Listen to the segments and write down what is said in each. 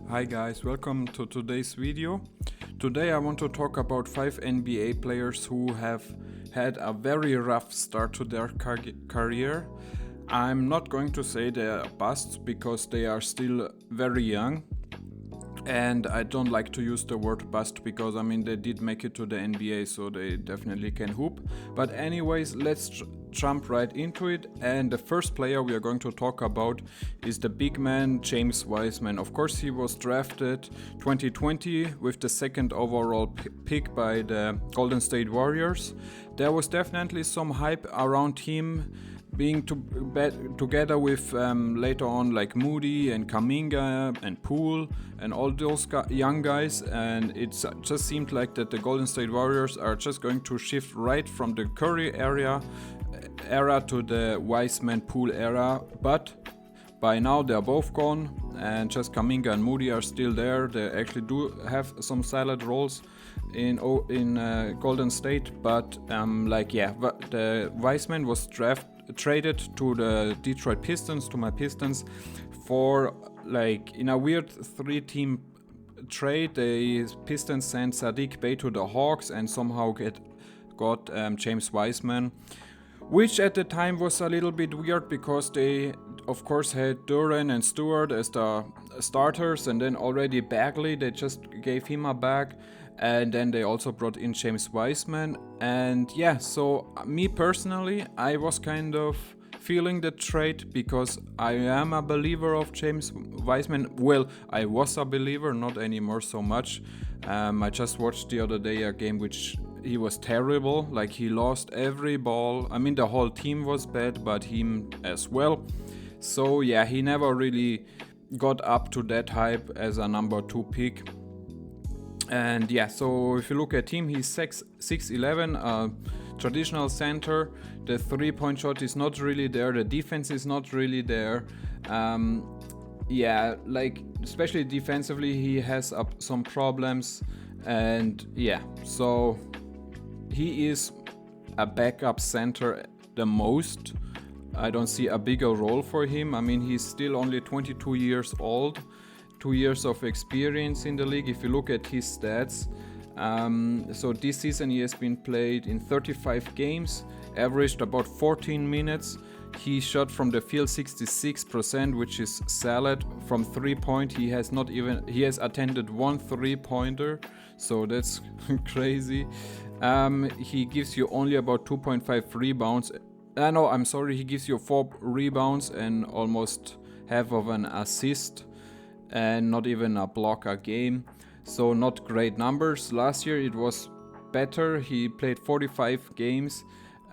Hi guys, welcome to today's video. Today I want to talk about 5 NBA players who have had a very rough start to their career. I'm not going to say they are busts because they are still very young. And I don't like to use the word bust because they did make it to the NBA, so they definitely can hoop. But anyways, let's jump right into it. And the first player we are going to talk about is the big man James Wiseman. Of course, he was drafted 2020 with the second overall pick by the Golden State Warriors. There was definitely some hype around him being together with later on like Moody and Kaminga and Poole and all those young guys, and it just seemed like that the Golden State Warriors are just going to shift right from the Curry era to the Wiseman Poole era, but by now they're both gone and just Kaminga and Moody are still there. They actually do have some solid roles in Golden State, but the Wiseman was traded to the Detroit Pistons, to my Pistons, for like in a weird 3-team trade. The Pistons sent Sadiq Bey to the Hawks and somehow got James Wiseman, which at the time was a little bit weird because they of course had Duran and Stewart as the starters, and then already Bagley, they just gave him a bag, and then they also brought in James Wiseman. And yeah, so me personally, I was kind of feeling the trade because I am a believer of James Wiseman. Well, I was a believer, not anymore so much. I just watched the other day a game which he was terrible. Like, he lost every ball. I mean, the whole team was bad, but him as well. So yeah, he never really got up to that hype as a number 2 pick. And yeah, so if you look at him, he's 6'11", traditional center. The 3-point shot is not really there. The defense is not really there. Yeah, like especially defensively, he has some problems. And yeah, so he is a backup center the most. I don't see a bigger role for him. I mean, he's still only 22 years old, 2 years of experience in the league. If you look at his stats, so this season he has been played in 35 games, averaged about 14 minutes. He shot from the field 66%, which is solid. From 3-point, he has attended 1 3-pointer, so that's crazy. He gives you only about 2.5 rebounds. He gives you 4 rebounds and almost half of an assist, and not even a block a game. So not great numbers. Last year it was better. He played 45 games,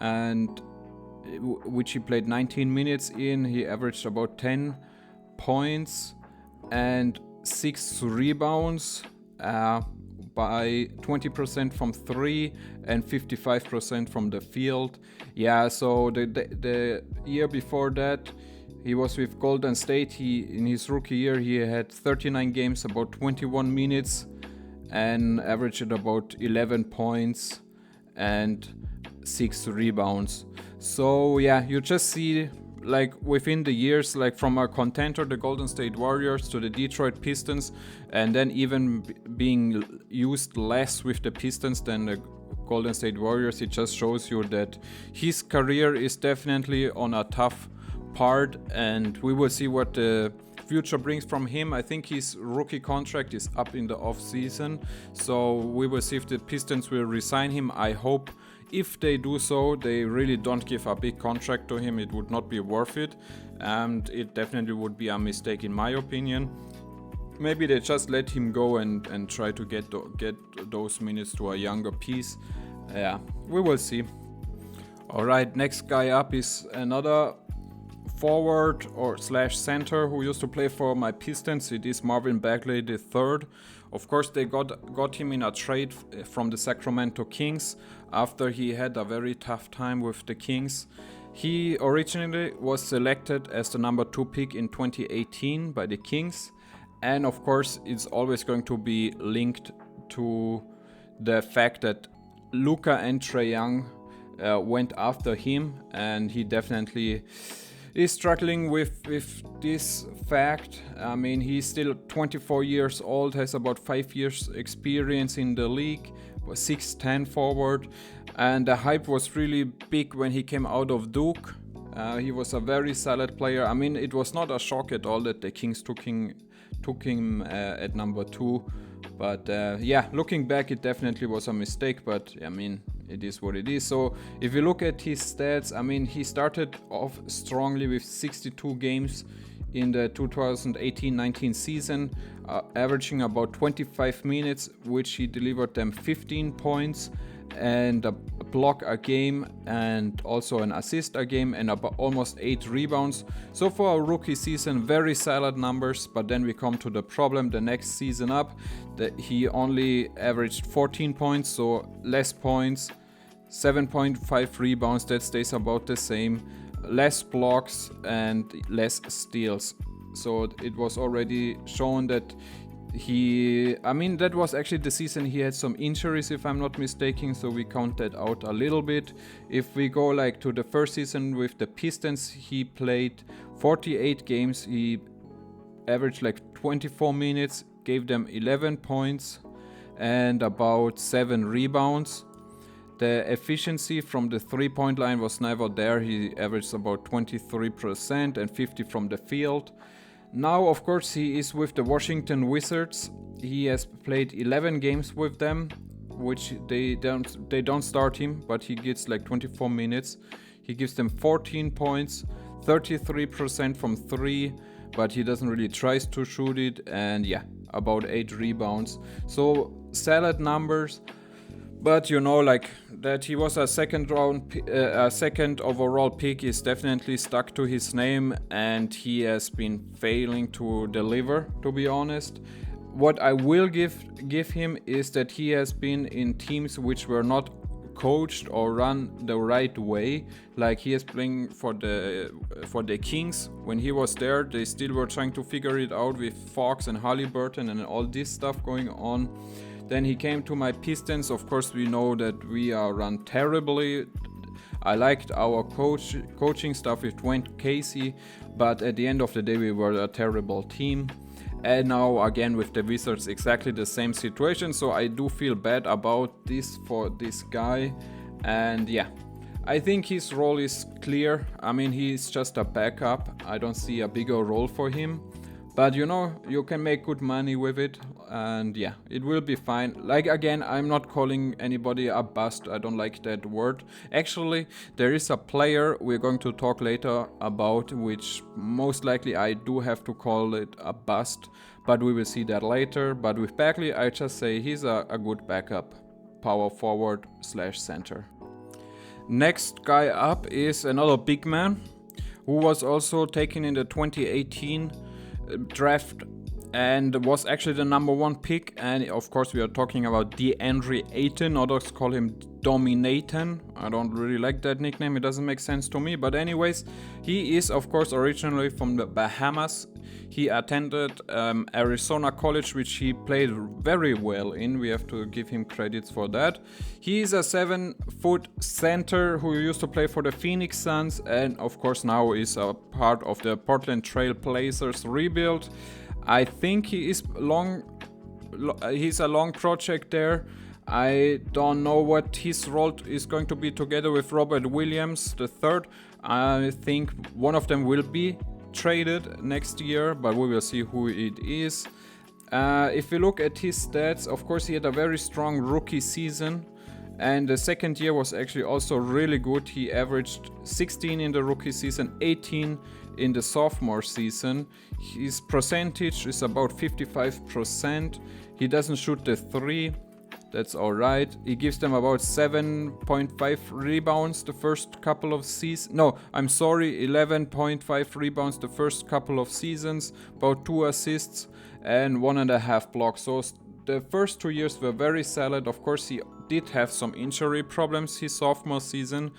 and which he played 19 minutes in. He averaged about 10 points and 6 rebounds, by 20% from 3 and 55% from the field. Yeah, so the year before that, he was with Golden State. In his rookie year, he had 39 games, about 21 minutes, and averaged about 11 points and 6 rebounds. So yeah, you just see, like, within the years, like from a contender, the Golden State Warriors, to the Detroit Pistons, and then even being used less with the Pistons than the Golden State Warriors, it just shows you that his career is definitely on a tough part, and we will see what the future brings from him. I think his rookie contract is up in the off season, so we will see if the Pistons will resign him. I hope. If they do so, they really don't give a big contract to him. It would not be worth it, and it definitely would be a mistake in my opinion. Maybe they just let him go and try to get those minutes to a younger piece. Yeah, we will see. Alright, next guy up is another forward or / center who used to play for my Pistons. It is Marvin Bagley III. Of course, they got him in a trade from the Sacramento Kings after he had a very tough time with the Kings. He originally was selected as the number 2 pick in 2018 by the Kings, and of course it's always going to be linked to the fact that Luka and Trae Young went after him, and he definitely is struggling with this fact. I mean, he's still 24 years old, has about 5 years experience in the league, was 6'10 forward, and the hype was really big when he came out of Duke. He was a very solid player. I mean, it was not a shock at all that the Kings took him at number 2. But yeah, looking back, it definitely was a mistake. But I mean, it is what it is. So if you look at his stats, I mean, he started off strongly with 62 games in the 2018-19 season, averaging about 25 minutes, which he delivered them 15 points and a block a game and also an assist a game and about almost 8 rebounds. So for a rookie season, very solid numbers, but then we come to the problem the next season up, that he only averaged 14 points, so less points, 7.5 rebounds, that stays about the same, less blocks and less steals. So it was already shown that that was actually the season he had some injuries, if I'm not mistaken, so we count that out a little bit. If we go like to the first season with the Pistons, he played 48 games, he averaged like 24 minutes, gave them 11 points and about 7 rebounds. The efficiency from the 3-point line was never there. He averaged about 23% and 50 from the field. Now, of course, he is with the Washington Wizards. He has played 11 games with them, which they don't start him, but he gets like 24 minutes. He gives them 14 points, 33% from 3, but he doesn't really try to shoot it, and yeah, about 8 rebounds. So solid numbers. But you know, like that he was a second overall pick is definitely stuck to his name, and he has been failing to deliver, to be honest. What I will give him is that he has been in teams which were not coached or run the right way. Like he is playing for the Kings. When he was there, they still were trying to figure it out with Fox and Halliburton and all this stuff going on. Then he came to my Pistons. Of course, we know that we are run terribly. I liked our coaching stuff with Dwayne Casey, but at the end of the day, we were a terrible team. And now again with the Wizards, exactly the same situation. So I do feel bad about this for this guy. And yeah, I think his role is clear. I mean, he's just a backup. I don't see a bigger role for him. But you know, you can make good money with it, and yeah, it will be fine. Like again, I'm not calling anybody a bust, I don't like that word. Actually, there is a player we're going to talk later about, which most likely I do have to call it a bust, but we will see that later. But with Bagley, I just say he's a good backup, power forward / center. Next guy up is another big man, who was also taken in the 2018 draft and was actually the number 1 pick. And of course we are talking about DeAndre Ayton. Others call him Dominaton. I don't really like that nickname, it doesn't make sense to me, but anyways, he is of course originally from the Bahamas. He attended Arizona College, which he played very well in. We have to give him credits for that. He is a 7-foot center who used to play for the Phoenix Suns, and of course now is a part of the Portland Trail Blazers rebuild. I think he's a long project there. I don't know what his role is going to be together with Robert Williams III. I think one of them will be traded next year, but we will see who it is. If we look at his stats, of course he had a very strong rookie season, and the second year was actually also really good. He averaged 16 in the rookie season, 18 in the sophomore season. His percentage is about 55%. He doesn't shoot the 3. That's alright. He gives them about 7.5 rebounds the first couple of seasons. No, I'm sorry, 11.5 rebounds the first couple of seasons, about 2 assists and 1.5 blocks. So the first 2 years were very solid. Of course, he did have some injury problems his sophomore season,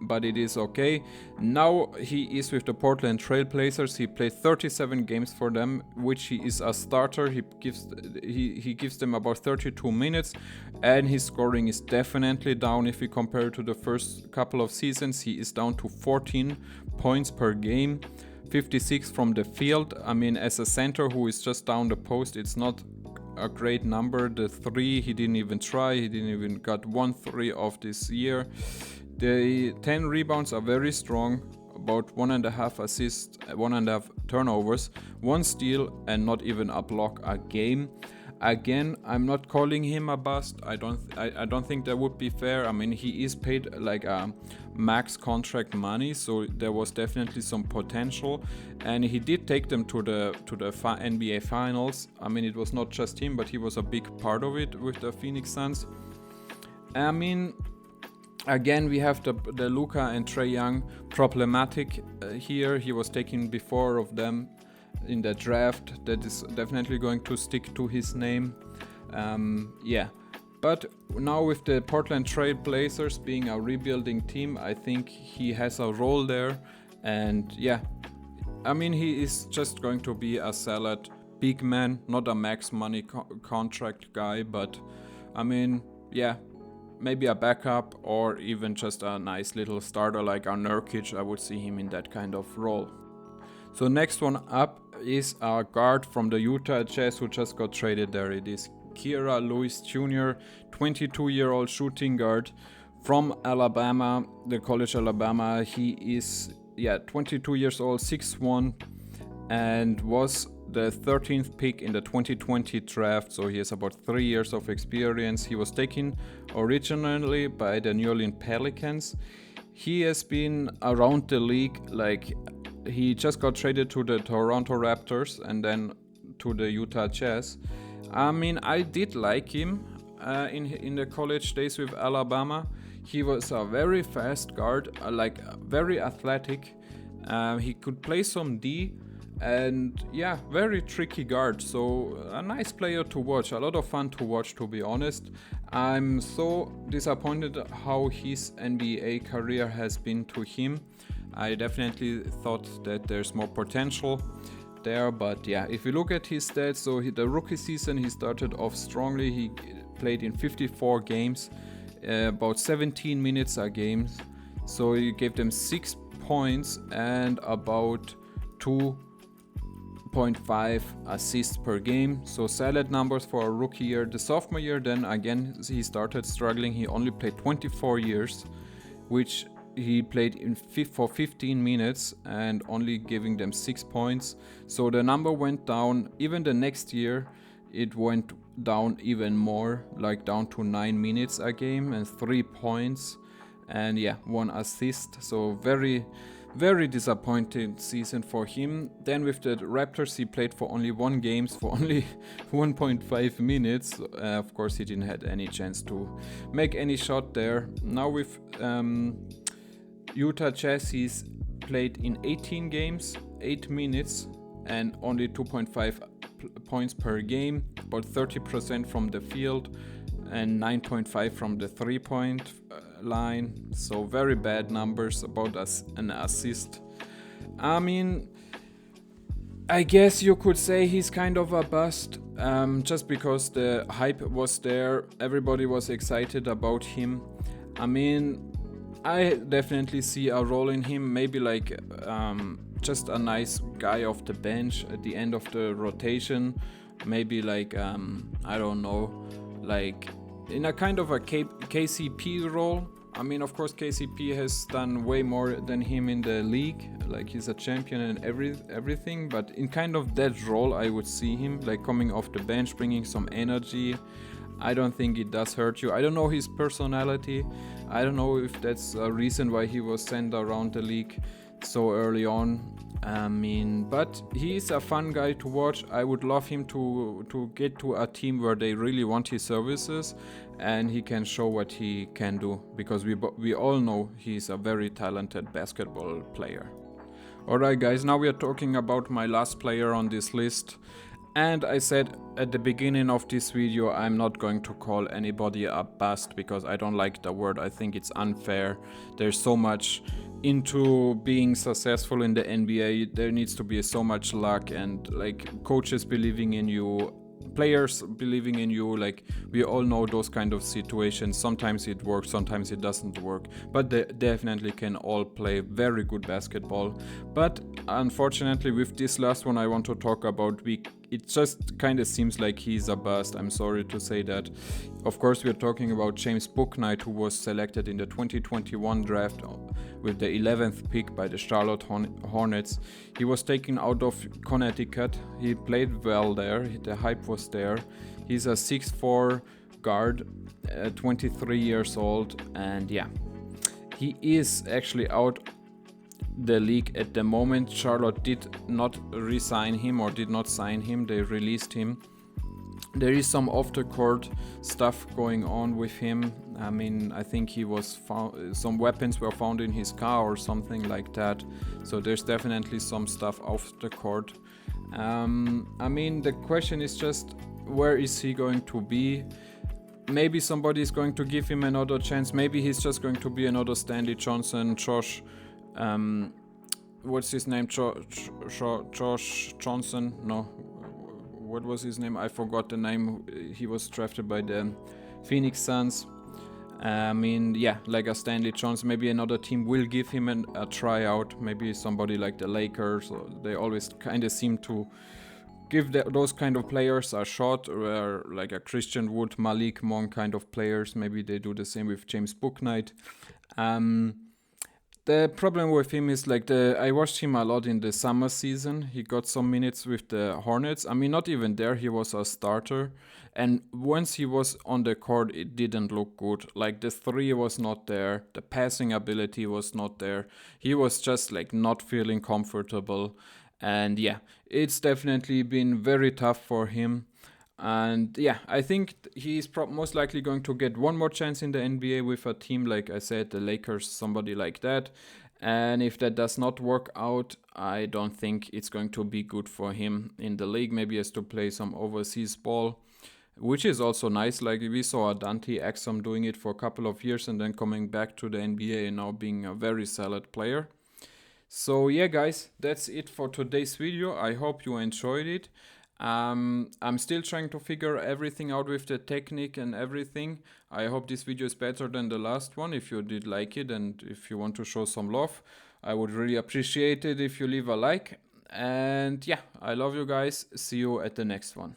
but it is okay. Now he is with the Portland Trail Blazers. He played 37 games for them, which he is a starter. He gives them about 32 minutes, and his scoring is definitely down if we compare to the first couple of seasons. He is down to 14 points per game, 56 from the field. I mean, as a center who is just down the post, it's not a great number. The 3, he didn't even try. He didn't even got 1 3 of this year. The 10 rebounds are very strong. About 1.5 assists, 1.5 turnovers, 1 steal, and not even a block a game. Again, I'm not calling him a bust. I don't think that would be fair. I mean, he is paid like a max contract money, so there was definitely some potential, and he did take them to the NBA Finals. I mean, it was not just him, but he was a big part of it with the Phoenix Suns. I mean, again, we have the Luka and Trae Young problematic here. He was taken before of them in the draft. That is definitely going to stick to his name. Yeah, but now with the Portland Trail Blazers being a rebuilding team, I think he has a role there. And yeah, I mean, he is just going to be a solid big man, not a max money contract guy, but I mean, yeah, maybe a backup or even just a nice little starter like a Nurkic. I would see him in that kind of role. So next one up is a guard from the Utah Jazz who just got traded there. It is Kira Lewis Jr., 22-year-old shooting guard from Alabama, the college Alabama. He is 22 years old, 6'1", and was the 13th pick in the 2020 draft, so he has about 3 years of experience. He was taken originally by the New Orleans Pelicans. He has been around the league, like he just got traded to the Toronto Raptors and then to the Utah Jazz. I mean, I did like him in the college days with Alabama. He was a very fast guard, like very athletic. He could play some D, and yeah, very tricky guard. So a nice player to watch, a lot of fun to watch, to be honest. I'm so disappointed how his NBA career has been to him. I definitely thought that there's more potential there, but yeah, if you look at his stats, so the rookie season he started off strongly. He played in 54 games, about 17 minutes a game, so he gave them 6 points and about 2.5 assists per game, so solid numbers for a rookie year. The sophomore year, then again he started struggling. He only played 24 years, which he played for 15 minutes and only giving them 6 points. So the number went down. Even the next year, it went down even more, like down to 9 minutes a game and 3 points and 1 assist. So very, very disappointing season for him. Then with the Raptors, he played for only 1 game for only 1.5 minutes. Of course, he didn't have any chance to make any shot there. Now with Utah Jazz, he's played in 18 games, 8 minutes, and only 2.5 points per game, about 30% from the field, and 9.5 from the 3-point line. So very bad numbers, about an assist. I mean, I guess you could say he's kind of a bust, just because the hype was there. Everybody was excited about him. I mean, I definitely see a role in him, maybe like just a nice guy off the bench at the end of the rotation, maybe like I don't know, like in a kind of a KCP role. I mean, of course, KCP has done way more than him in the league, like he's a champion and everything, but in kind of that role I would see him, like coming off the bench, bringing some energy. I don't think it does hurt you. I don't know his personality. I don't know if that's a reason why he was sent around the league so early on. I mean, but he's a fun guy to watch. I would love him to get to a team where they really want his services and he can show what he can do, because we all know he's a very talented basketball player. Alright guys, now we are talking about my last player on this list. And I said at the beginning of this video, I'm not going to call anybody a bust because I don't like the word. I think it's unfair. There's so much into being successful in the NBA. There needs to be so much luck and like coaches believing in you, players believing in you. Like, we all know those kind of situations. Sometimes it works, sometimes it doesn't work, but they definitely can all play very good basketball. But unfortunately, with this last one I want to talk about, it just kind of seems like he's a bust. I'm sorry to say that. Of course, we're talking about James Bouknight, who was selected in the 2021 draft with the 11th pick by the Charlotte Hornets. He was taken out of Connecticut. He played well there. The hype was there. He's a 6'4" guard, 23 years old, and yeah, he is actually out the league at the moment. Charlotte did not re-sign him or did not sign him. They released him. There is some off-the-court stuff going on with him. I mean, I think he was found, some weapons were found in his car or something like that. So there's definitely some stuff off the court. I mean, the question is just, where is he going to be? Maybe somebody is going to give him another chance. Maybe he's just going to be another Stanley Johnson, Josh. What's his name? Josh Johnson? No. What was his name? I forgot the name. He was drafted by the Phoenix Suns. I mean, yeah, like a Stanley Johnson. Maybe another team will give him a tryout. Maybe somebody like the Lakers. They always kind of seem to give those kind of players a shot, or like a Christian Wood, Malik Monk kind of players. Maybe they do the same with James Bouknight. The problem with him is like I watched him a lot in the summer season. He got some minutes with the Hornets. I mean, not even there, he was a starter. And once he was on the court, it didn't look good. Like, the three was not there. The passing ability was not there. He was just like not feeling comfortable. And yeah, it's definitely been very tough for him. And yeah, I think he's most likely going to get one more chance in the NBA with a team, like I said, the Lakers, somebody like that. And if that does not work out, I don't think it's going to be good for him in the league. Maybe he has to play some overseas ball, which is also nice. Like, we saw Dante Exum doing it for a couple of years and then coming back to the NBA and now being a very solid player. So yeah, guys, that's it for today's video. I hope you enjoyed it. I'm still trying to figure everything out with the technique and everything. I hope this video is better than the last one. If you did like it and if you want to show some love, I would really appreciate it if you leave a like. And yeah, I love you guys. See you at the next one.